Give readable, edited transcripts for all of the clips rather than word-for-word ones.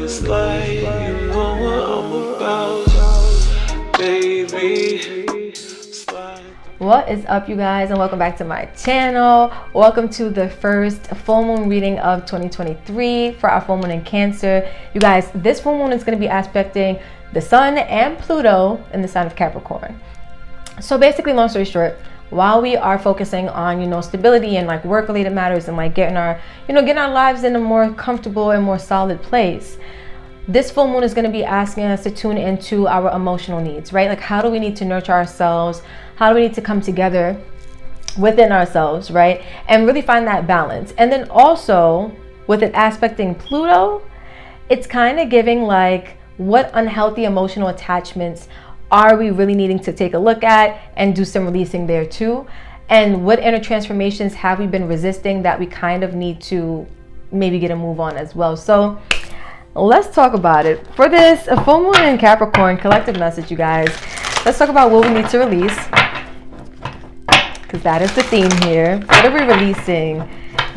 it's like you know what I'm about, baby. What is up, you guys, and welcome back to my channel. Welcome to the first full moon reading of 2023 for our full moon in Cancer. You guys, this full moon is going to be aspecting the sun and Pluto in the sign of Capricorn. So basically, long story short, while we are focusing on, stability and like work related matters and like getting our lives in a more comfortable and more solid place, this full moon is going to be asking us to tune into our emotional needs, right? Like, how do we need to nurture ourselves? How do we need to come together within ourselves, right? And really find that balance. And then also with it aspecting Pluto, it's kind of giving like, what unhealthy emotional attachments are we really needing to take a look at and do some releasing there too? And what inner transformations have we been resisting that we kind of need to maybe get a move on as well? So let's talk about it. For this full moon in Capricorn collective message, you guys, let's talk about what we need to release, because that is the theme here. What are we releasing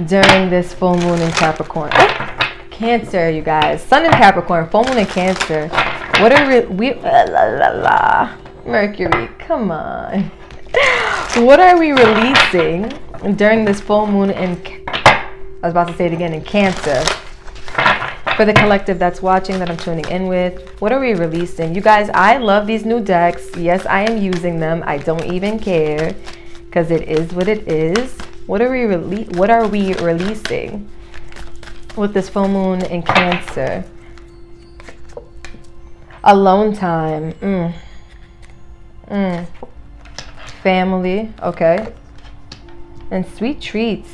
during this full moon in Capricorn? Oh, Cancer, you guys. Sun in Capricorn, full moon in Cancer. What are Mercury, come on. What are we releasing during this full moon in, I was about to say it again, in Cancer? For the collective that's watching, that I'm tuning in with, what are we releasing? You guys, I love these new decks. Yes, I am using them. I don't even care, because it is what it is. What are we releasing with this full moon in Cancer? Alone time. Family. Okay. And sweet treats.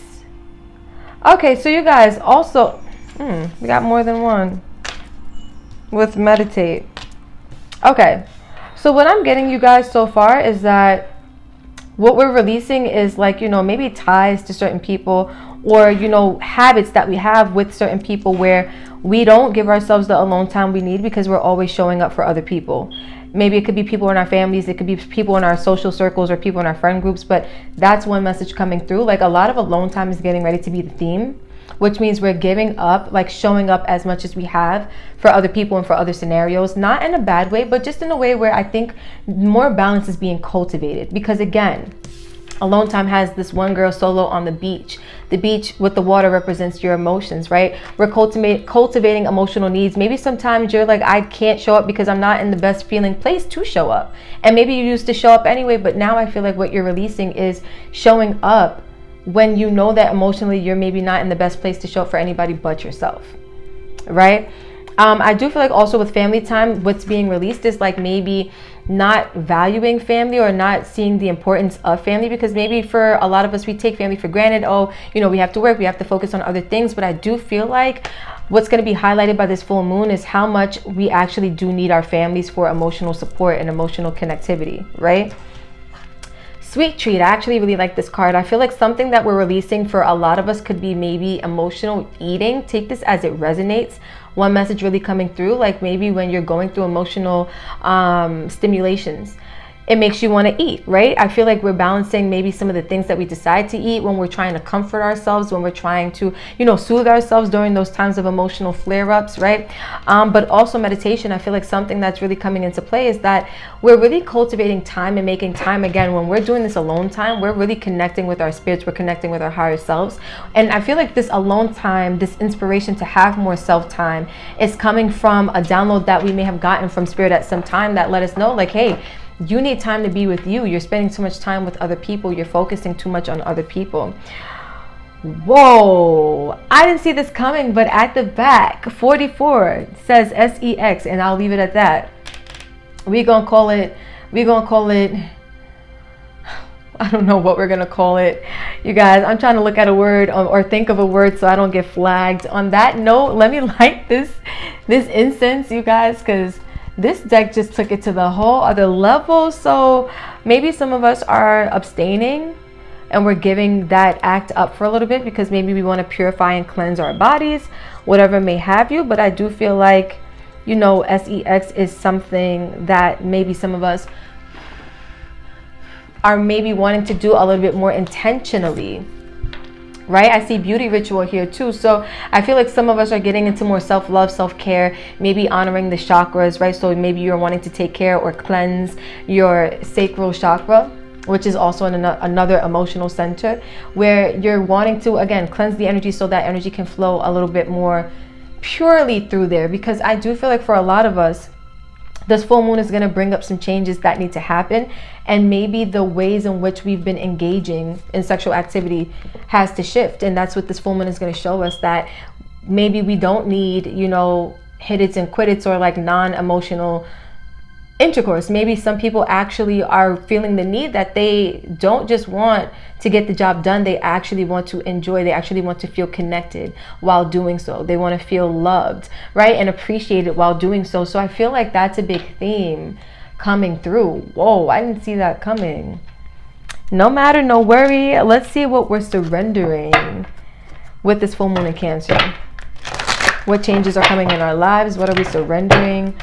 Okay, so you guys also, we got more than one with meditate. Okay, so what I'm getting, you guys, so far is that what we're releasing is like, maybe ties to certain people, or habits that we have with certain people where we don't give ourselves the alone time we need because we're always showing up for other people. Maybe it could be people in our families, it could be people in our social circles or people in our friend groups, but that's one message coming through. Like, a lot of alone time is getting ready to be the theme, which means we're giving up, like showing up as much as we have for other people and for other scenarios, not in a bad way, but just in a way where I think more balance is being cultivated. Because again, alone time has this one girl solo on the beach. The beach with the water represents your emotions, right? We're cultivating emotional needs. Maybe sometimes you're like, I can't show up because I'm not in the best feeling place to show up. And maybe you used to show up anyway, but now I feel like what you're releasing is showing up when you know that emotionally you're maybe not in the best place to show up for anybody but yourself, right? I do feel like also with family time, what's being released is like maybe not valuing family or not seeing the importance of family, because maybe for a lot of us, we take family for granted. Oh, we have to work, we have to focus on other things. But I do feel like what's going to be highlighted by this full moon is how much we actually do need our families for emotional support and emotional connectivity, right? Sweet treat. I actually really like this card. I feel like something that we're releasing for a lot of us could be maybe emotional eating. Take this as it resonates. One message really coming through, like maybe when you're going through emotional stimulations, it makes you want to eat, right? I feel like we're balancing maybe some of the things that we decide to eat when we're trying to comfort ourselves, when we're trying to, soothe ourselves during those times of emotional flare-ups, right? But also meditation. I feel like something that's really coming into play is that we're really cultivating time and making time. Again, when we're doing this alone time, we're really connecting with our spirits, we're connecting with our higher selves. And I feel like this alone time, this inspiration to have more self-time is coming from a download that we may have gotten from spirit at some time that let us know, like, hey, you need time to be with you. You're spending too much time with other people. You're focusing too much on other people. Whoa, I didn't see this coming, but at the back, 44 says SEX, and I'll leave it at that. We're gonna call it, I don't know what we're gonna call it. You guys, I'm trying to look at a word or think of a word so I don't get flagged. On that note, let me light this incense, you guys, because this deck just took it to the whole other level. So maybe some of us are abstaining and we're giving that act up for a little bit because maybe we want to purify and cleanse our bodies, whatever may have you. But I do feel like, SEX is something that maybe some of us are maybe wanting to do a little bit more intentionally right? I see beauty ritual here too. So I feel like some of us are getting into more self-love, self-care, maybe honoring the chakras, right? So maybe you're wanting to take care or cleanse your sacral chakra, which is also in another emotional center, where you're wanting to, again, cleanse the energy so that energy can flow a little bit more purely through there. Because I do feel like for a lot of us, this full moon is going to bring up some changes that need to happen, and maybe the ways in which we've been engaging in sexual activity has to shift. And that's what this full moon is going to show us, that maybe we don't need, you know, hit its and quit its or like non-emotional intercourse. Maybe some people actually are feeling the need that they don't just want to get the job done, they actually want to enjoy, they actually want to feel connected while doing so. They want to feel loved, right, and appreciated while doing so. So I feel like that's a big theme coming through. Whoa, I didn't see that coming. No matter, no worry. Let's see what we're surrendering with this full moon in Cancer. What changes are coming in our lives? What are we surrendering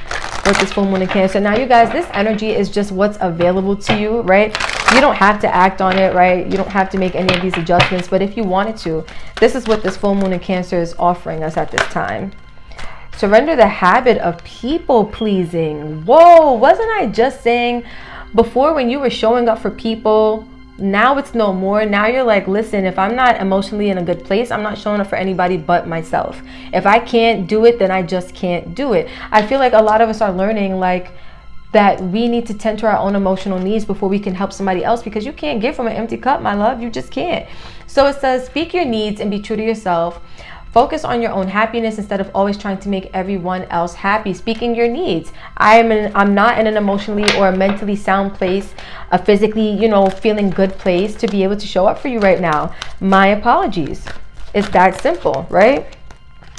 with this full moon in Cancer? Now, you guys, this energy is just what's available to you, right? You don't have to act on it, right? You don't have to make any of these adjustments, but if you wanted to, this is what this full moon in Cancer is offering us at this time. Surrender the habit of people pleasing. Whoa, wasn't I just saying before, when you were showing up for people, now it's no more. Now you're like, listen, if I'm not emotionally in a good place, I'm not showing up for anybody but myself. If I can't do it, then I just can't do it. I feel like a lot of us are learning like that we need to tend to our own emotional needs before we can help somebody else, because you can't give from an empty cup, my love. You just can't. So it says, speak your needs and be true to yourself. Focus on your own happiness instead of always trying to make everyone else happy. Speaking your needs. I'm not in an emotionally or a mentally sound place, a physically, you know, feeling good place to be able to show up for you right now. My apologies. It's that simple, right?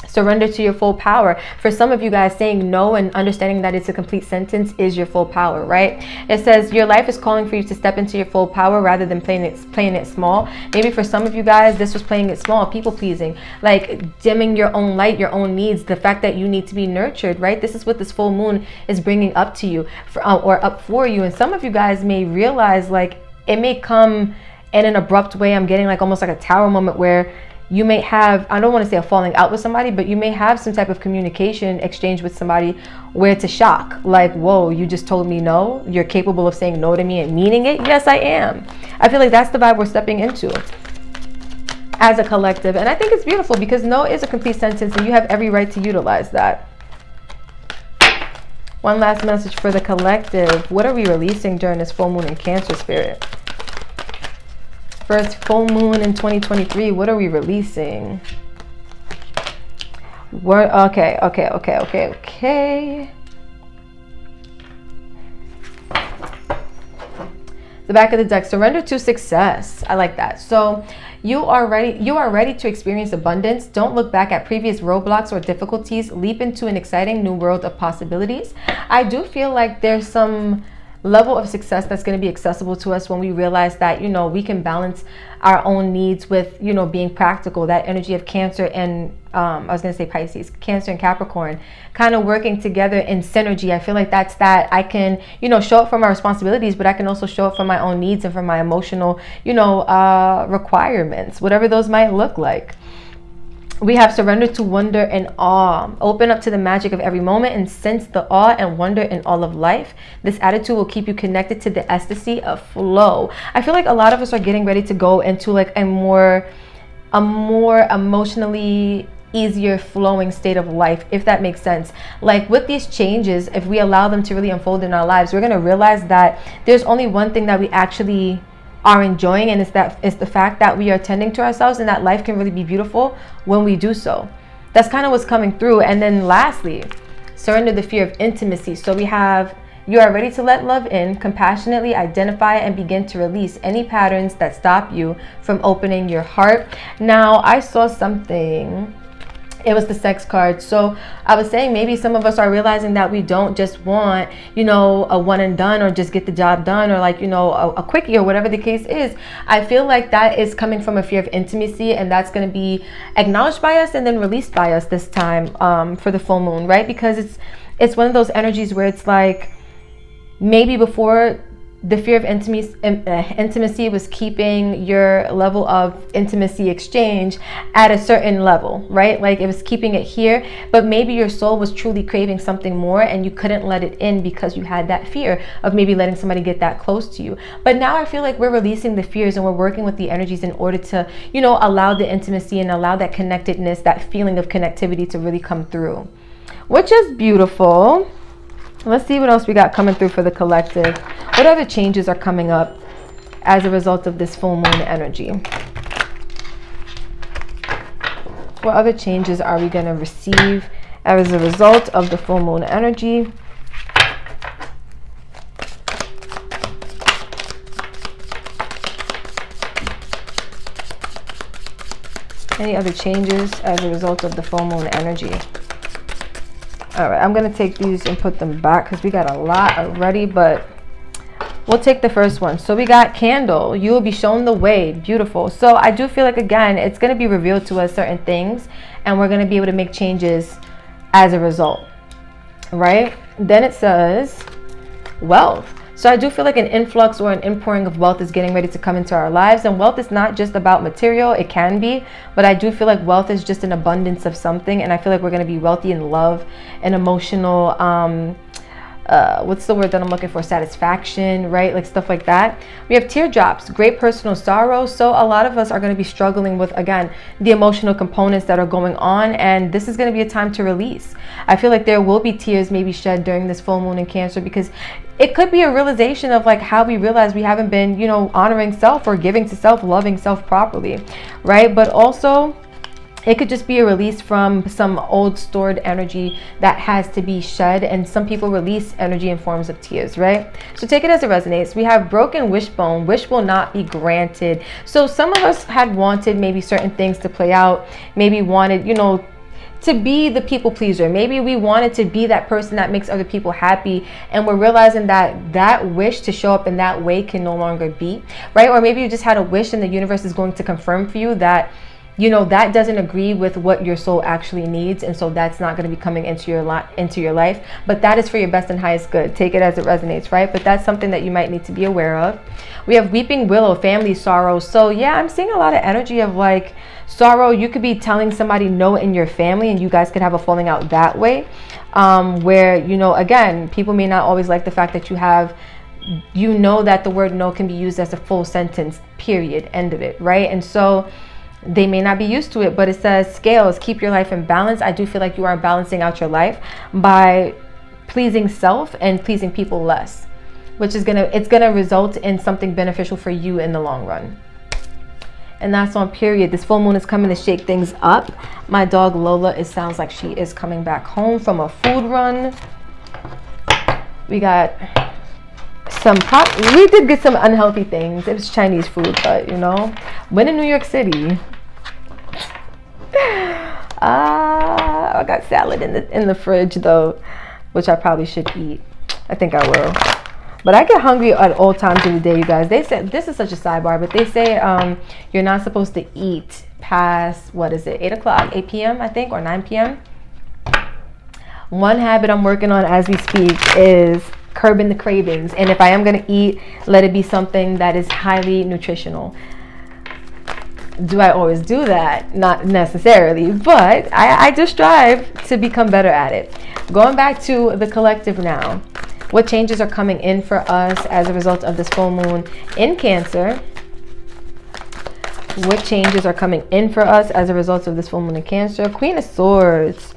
Surrender to your full power. For some of you guys, saying no and understanding that it's a complete sentence is your full power, right? It says your life is calling for you to step into your full power rather than playing it small. Maybe for some of you guys, this was playing it small, people pleasing, like dimming your own light, your own needs, the fact that you need to be nurtured, right? This is what this full moon is bringing up to you or up for you. And some of you guys may realize like it may come in an abrupt way. I'm getting like almost like a tower moment where you may have, I don't want to say a falling out with somebody, but you may have some type of communication exchange with somebody where it's a shock. Like, whoa, you just told me no? You're capable of saying no to me and meaning it? Yes, I am. I feel like that's the vibe we're stepping into as a collective. And I think it's beautiful because no is a complete sentence and you have every right to utilize that. One last message for the collective. What are we releasing during this full moon in Cancer, Spirit? First full moon in 2023, what are we releasing? Okay. The back of the deck, surrender to success. I like that. So you are ready to experience abundance. Don't look back at previous roadblocks or difficulties. Leap into an exciting new world of possibilities. I do feel like there's some level of success that's going to be accessible to us when we realize that, you know, we can balance our own needs with, you know, being practical. That energy of Cancer and I was going to say Pisces, Cancer and Capricorn, kind of working together in synergy. I feel like that's that I can, you know, show up for my responsibilities, but I can also show up for my own needs and for my emotional, you know, requirements, whatever those might look like. We have surrender to wonder and awe. Open up to the magic of every moment and sense the awe and wonder in all of life. This attitude will keep you connected to the ecstasy of flow. I feel like a lot of us are getting ready to go into like a more emotionally easier flowing state of life, if that makes sense. Like with these changes, if we allow them to really unfold in our lives, we're going to realize that there's only one thing that we actually are enjoying, and it's the fact that we are tending to ourselves, and that life can really be beautiful when we do so. That's kind of what's coming through. And then lastly, surrender the fear of intimacy. So we have, you are ready to let love in, compassionately identify and begin to release any patterns that stop you from opening your heart. Now, I saw something. It was the sex card. So I was saying maybe some of us are realizing that we don't just want, you know, a one and done or just get the job done or like, you know, a quickie or whatever the case is. I feel like that is coming from a fear of intimacy, and that's going to be acknowledged by us and then released by us this time for the full moon, right? Because it's one of those energies where it's like maybe before the fear of intimacy was keeping your level of intimacy exchange at a certain level, right? Like it was keeping it here, but maybe your soul was truly craving something more and you couldn't let it in because you had that fear of maybe letting somebody get that close to you. But now I feel like we're releasing the fears and we're working with the energies in order to, you know, allow the intimacy and allow that connectedness, that feeling of connectivity to really come through, which is beautiful. Let's see what else we got coming through for the collective. What other changes are coming up as a result of this full moon energy? What other changes are we going to receive as a result of the full moon energy? Any other changes as a result of the full moon energy? All right, I'm going to take these and put them back because we got a lot already, but we'll take the first one. So we got candle. You will be shown the way. Beautiful. So I do feel like, again, it's going to be revealed to us certain things and we're going to be able to make changes as a result, right? Then it says wealth. So I do feel like an influx or an inpouring of wealth is getting ready to come into our lives. And wealth is not just about material. It can be, but I do feel like wealth is just an abundance of something. And I feel like we're going to be wealthy in love and emotional, what's the word that I'm looking for? Satisfaction, right? Like stuff like that. We have teardrops, great personal sorrow. So a lot of us are going to be struggling with, again, the emotional components that are going on. And this is going to be a time to release. I feel like there will be tears maybe shed during this full moon in Cancer, because it could be a realization of like how we realize we haven't been, you know, honoring self or giving to self, loving self properly, right? But also it could just be a release from some old stored energy that has to be shed. And some people release energy in forms of tears, right? So take it as it resonates. We have broken wishbone. Wish will not be granted. So some of us had wanted maybe certain things to play out, maybe wanted, you know, to be the people pleaser. Maybe we wanted to be that person that makes other people happy, and we're realizing that that wish to show up in that way can no longer be, right? Or maybe you just had a wish and the universe is going to confirm for you that, you know, that doesn't agree with what your soul actually needs, and so that's not going to be coming into your life, but that is for your best and highest good. Take it as it resonates, right? But that's something that you might need to be aware of. We have weeping willow, family sorrow. So yeah, I'm seeing a lot of energy of like sorrow. You could be telling somebody no in your family and you guys could have a falling out that way, where, you know, again, people may not always like the fact that you have, you know, that the word no can be used as a full sentence, period, end of it, right? And so they may not be used to it, but it says scales, keep your life in balance. I do feel like you are balancing out your life by pleasing self and pleasing people less, which is it's gonna result in something beneficial for you in the long run. And that's on period. This full moon is coming to shake things up. My dog Lola, it sounds like she is coming back home from a food run. We got some we did get some unhealthy things. It was Chinese food, but you know, when in New York City, I got salad in the fridge though, which I probably should eat. I think I will. But I get hungry at all times of the day, you guys. They said, this is such a sidebar, but they say you're not supposed to eat past, what is it, 8 o'clock, 8 p.m. I think, or 9 p.m. One habit I'm working on as we speak is curbing the cravings. And if I am going to eat, let it be something that is highly nutritional. Do I always do that? Not necessarily, but I do strive to become better at it. Going back to the collective now. What changes are coming in for us as a result of this full moon in Cancer? What changes are coming in for us as a result of this full moon in Cancer? Queen of Swords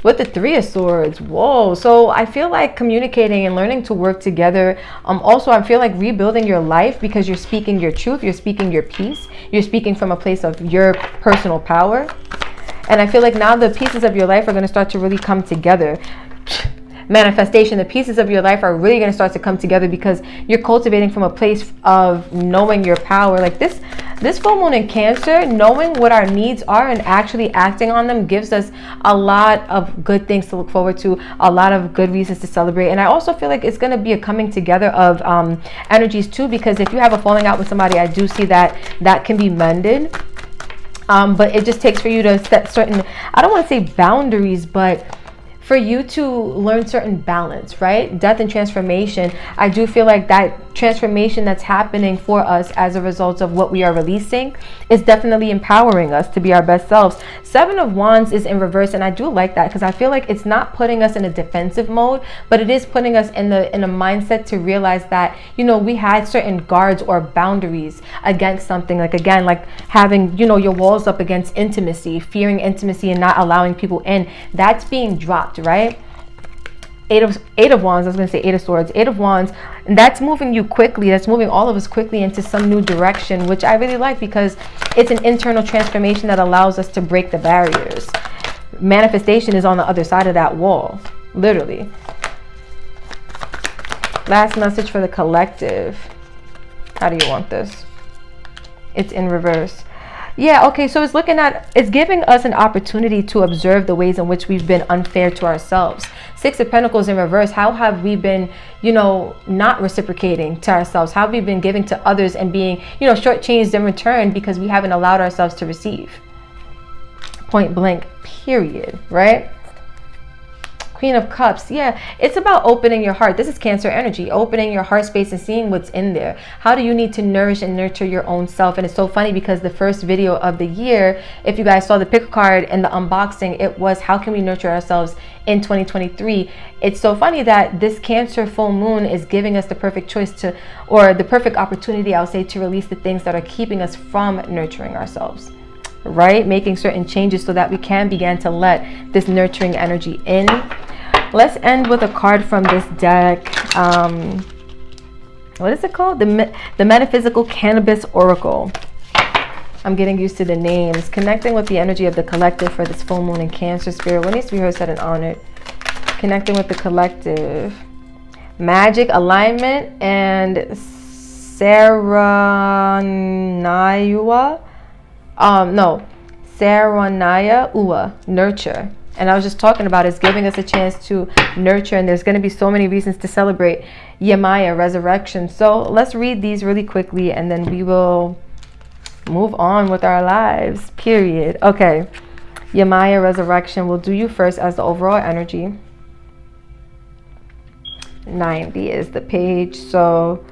with the Three of Swords. Whoa. So I feel like communicating and learning to work together. Also, I feel like rebuilding your life because you're speaking your truth. You're speaking your peace. You're speaking from a place of your personal power. And I feel like now the pieces of your life are going to start to really come together. Manifestation, the pieces of your life are really going to start to come together because you're cultivating from a place of knowing your power. Like this full moon in Cancer, knowing what our needs are and actually acting on them gives us a lot of good things to look forward to, a lot of good reasons to celebrate. And I also feel like it's going to be a coming together of energies too, because if you have a falling out with somebody, I do see that can be mended. But it just takes for you to set certain, I don't want to say boundaries, but for you to learn certain balance, right? Death and transformation. I do feel like that transformation that's happening for us as a result of what we are releasing is definitely empowering us to be our best selves. Seven of Wands is in reverse, and I do like that because I feel like it's not putting us in a defensive mode, but it is putting us in a mindset to realize that, you know, we had certain guards or boundaries against something, like, again, like having, you know, your walls up against intimacy, fearing intimacy and not allowing people in. That's being dropped, right? Eight of Wands, I was going to say Eight of Swords, Eight of Wands, and that's moving you quickly. That's moving all of us quickly into some new direction, which I really like because it's an internal transformation that allows us to break the barriers. Manifestation is on the other side of that wall, literally. Last message for the collective. How do you want this? It's in reverse. Yeah, okay, so it's giving us an opportunity to observe the ways in which we've been unfair to ourselves. Six of Pentacles in reverse. How have we been, you know, not reciprocating to ourselves? How have we been giving to others and being, you know, shortchanged in return because we haven't allowed ourselves to receive? Point blank, period, right? Queen of Cups. Yeah, it's about opening your heart. This is Cancer energy, opening your heart space and seeing what's in there. How do you need to nourish and nurture your own self? And it's so funny because the first video of the year, if you guys saw the pick a card and the unboxing, it was how can we nurture ourselves in 2023. It's so funny that this Cancer full moon is giving us the perfect choice to, or the perfect opportunity, I'll say, to release the things that are keeping us from nurturing ourselves, right? Making certain changes so that we can begin to let this nurturing energy in. Let's end with a card from this deck. What is it called? The Metaphysical Cannabis Oracle. I'm getting used to the names. Connecting with the energy of the collective for this full moon in Cancer. Spirit, what needs to be heard, said, and honored? Connecting with the collective. Magic, alignment, and Saranaya. Saranaya Ua, nurture. And I was just talking about it's giving us a chance to nurture, and there's going to be so many reasons to celebrate Yamaya, resurrection. So let's read these really quickly and then we will move on with our lives, period. Okay, Yamaya, resurrection. We'll do you first as the overall energy. 90 is the page. So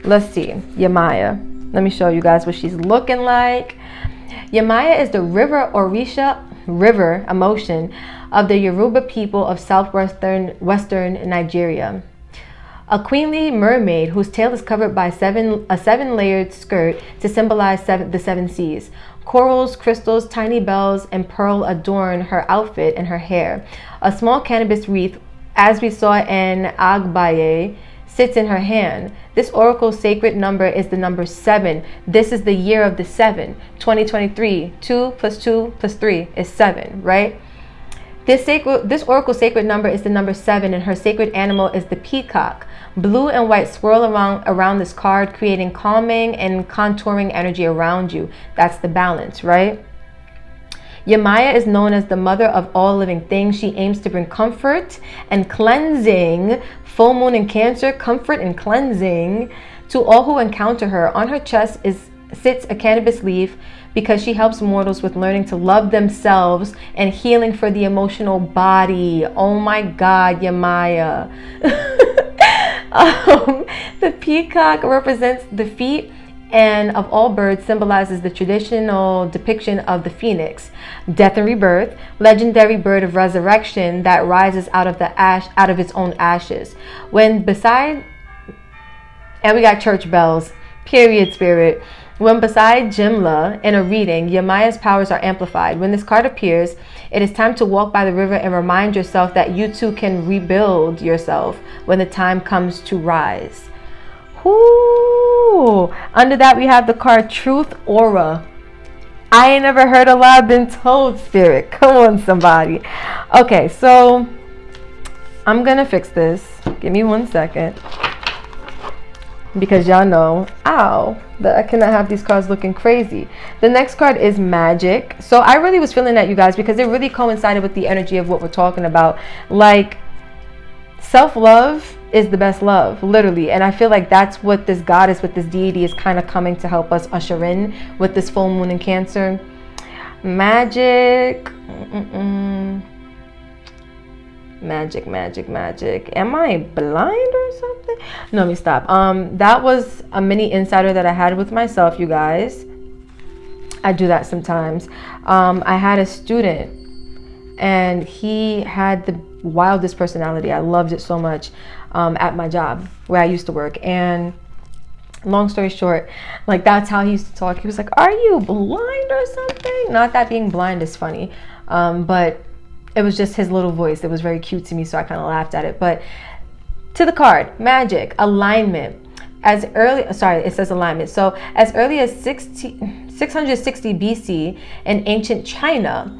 let's see, Yamaya. Let me show you guys what she's looking like. Yamaya is the river emotion of the Yoruba people of southwestern Nigeria. A queenly mermaid whose tail is covered by a seven-layered skirt to symbolize the seven seas. Corals, crystals, tiny bells, and pearl adorn her outfit and her hair. A small cannabis wreath, as we saw in Agbaye, sits in her hand. This oracle's sacred number is the number 7. This is the year of the 7, 2023. 2 + 2 + 3 is 7, right? This oracle's sacred number is the number 7, and her sacred animal is the peacock. Blue and white swirl around this card, creating calming and contouring energy around you. That's the balance, right? Yamaya is known as the mother of all living things. She aims to bring comfort and cleansing. Full moon in Cancer, comfort and cleansing to all who encounter her. On her chest sits a cannabis leaf because she helps mortals with learning to love themselves and healing for the emotional body. Oh my God, Yamaya. The peacock represents the feet, and of all birds symbolizes the traditional depiction of the phoenix, death and rebirth, legendary bird of resurrection that rises out of its own ashes. And we got church bells, period, spirit. When beside Jimla in a reading, Yamaya's powers are amplified. When this card appears, it is time to walk by the river and remind yourself that you too can rebuild yourself when the time comes to rise. Ooh. Under that we have the card Truth Aura. I ain't never heard a lie been told, spirit. Come on, somebody. Okay, so I'm gonna fix this. Give me 1 second. Because y'all know, that I cannot have these cards looking crazy. The next card is Magic. So I really was feeling that, you guys, because it really coincided with the energy of what we're talking about. Like, self-love is the best love, literally. And I feel like that's what this goddess, with this deity, is kind of coming to help us usher in with this full moon in Cancer. Magic. Magic, magic, magic. Am I blind or something? No, let me stop. That was a mini insider that I had with myself, you guys. I do that sometimes. I had a student and he had the wildest personality. I loved it so much at my job where I used to work. And long story short, like that's how he used to talk. He was like, "Are you blind or something?" Not that being blind is funny, but it was just his little voice. It was very cute to me, so I kind of laughed at it. But to the card, magic, alignment. It says alignment. So as early as 660 BC in ancient China,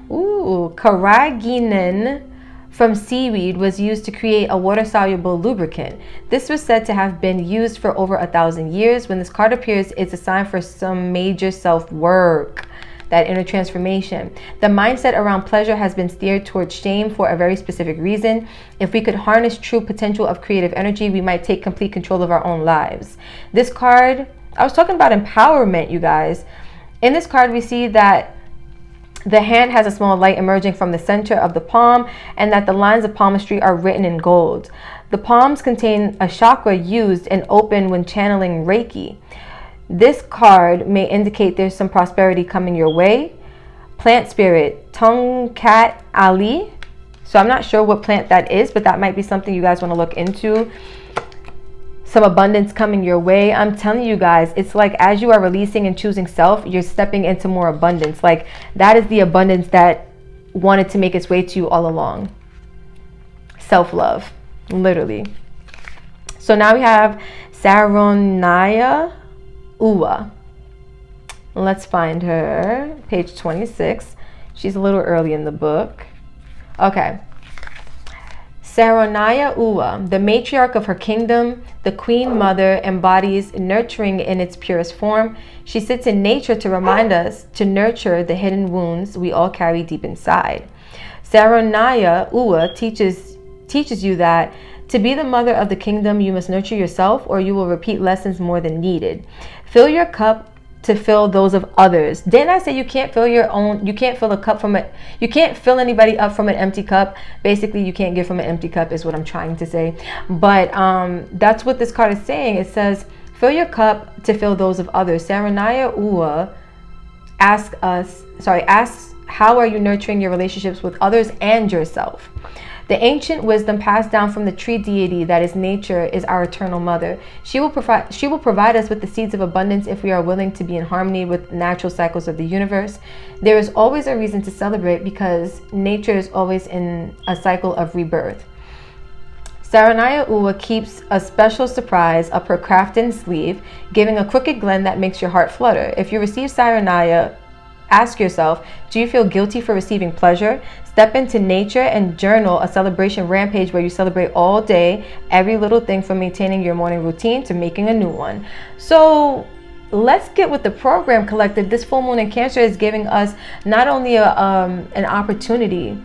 carrageenan from seaweed was used to create a water-soluble lubricant. This was said to have been used for over 1,000 years. When this card appears, it's a sign for some major self-work, that inner transformation. The mindset around pleasure has been steered towards shame for a very specific reason. If we could harness true potential of creative energy, we might take complete control of our own lives. This card, I was talking about empowerment, you guys. In this card, we see that the hand has a small light emerging from the center of the palm, and that the lines of palmistry are written in gold. The palms contain a chakra used and open when channeling Reiki. This card may indicate there's some prosperity coming your way. Plant spirit, Tongkat Ali. So I'm not sure what plant that is, but that might be something you guys want to look into. Some abundance coming your way. I'm telling you guys, it's like as you are releasing and choosing self, you're stepping into more abundance. Like that is the abundance that wanted to make its way to you all along. Self-love, literally. So now we have Saronaya Uwa. Let's find her. Page 26. She's a little early in the book. Okay. Saronaya Uwa, the matriarch of her kingdom, the queen mother, embodies nurturing in its purest form. She sits in nature to remind us to nurture the hidden wounds we all carry deep inside. Saronaya Uwa teaches you that to be the mother of the kingdom, you must nurture yourself, or you will repeat lessons more than needed. Fill your cup to fill those of others. Didn't I say you can't fill your own? You can't fill a cup from it. You can't fill anybody up from an empty cup. Basically, you can't give from an empty cup is what I'm trying to say. But that's what this card is saying. It says, fill your cup to fill those of others. Saranaya Uwa asks, how are you nurturing your relationships with others and yourself? The ancient wisdom passed down from the tree deity that is nature is our eternal mother. She will provide us with the seeds of abundance if we are willing to be in harmony with natural cycles of the universe. There is always a reason to celebrate because nature is always in a cycle of rebirth. Saranaya Uwa keeps a special surprise up her crafted sleeve, giving a crooked glen that makes your heart flutter. If you receive Saranaya, ask yourself, do you feel guilty for receiving pleasure? Step into nature and journal a celebration rampage where you celebrate all day, every little thing from maintaining your morning routine to making a new one. So let's get with the program, collective. This full moon in Cancer is giving us not only an opportunity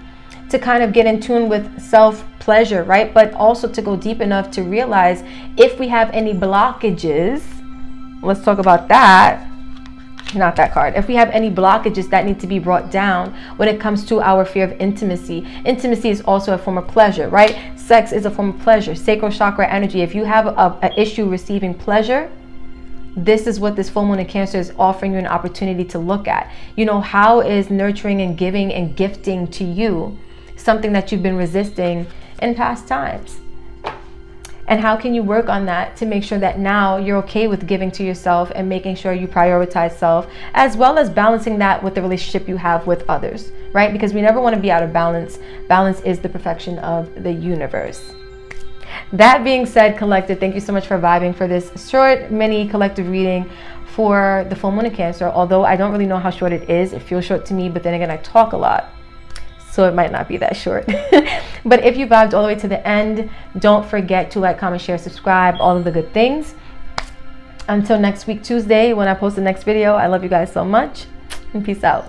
to kind of get in tune with self-pleasure, right? But also to go deep enough to realize if we have any blockages. Let's talk about that. Not that card. If we have any blockages that need to be brought down when it comes to our fear of intimacy. Intimacy is also a form of pleasure, right? Sex is a form of pleasure. Sacral chakra energy. If you have an issue receiving pleasure, this is what this full moon in Cancer is offering you an opportunity to look at. You know, how is nurturing and giving and gifting to you something that you've been resisting in past times? And how can you work on that to make sure that now you're okay with giving to yourself and making sure you prioritize self, as well as balancing that with the relationship you have with others, right? Because we never want to be out of balance. Balance is the perfection of the universe. That being said, collective, thank you so much for vibing for this short mini collective reading for the full moon in Cancer. Although I don't really know how short it is. It feels short to me, but then again, I talk a lot, so it might not be that short. But if you vibed all the way to the end, don't forget to like, comment, share, subscribe, all of the good things. Until next week, Tuesday, when I post the next video, I love you guys so much, and peace out.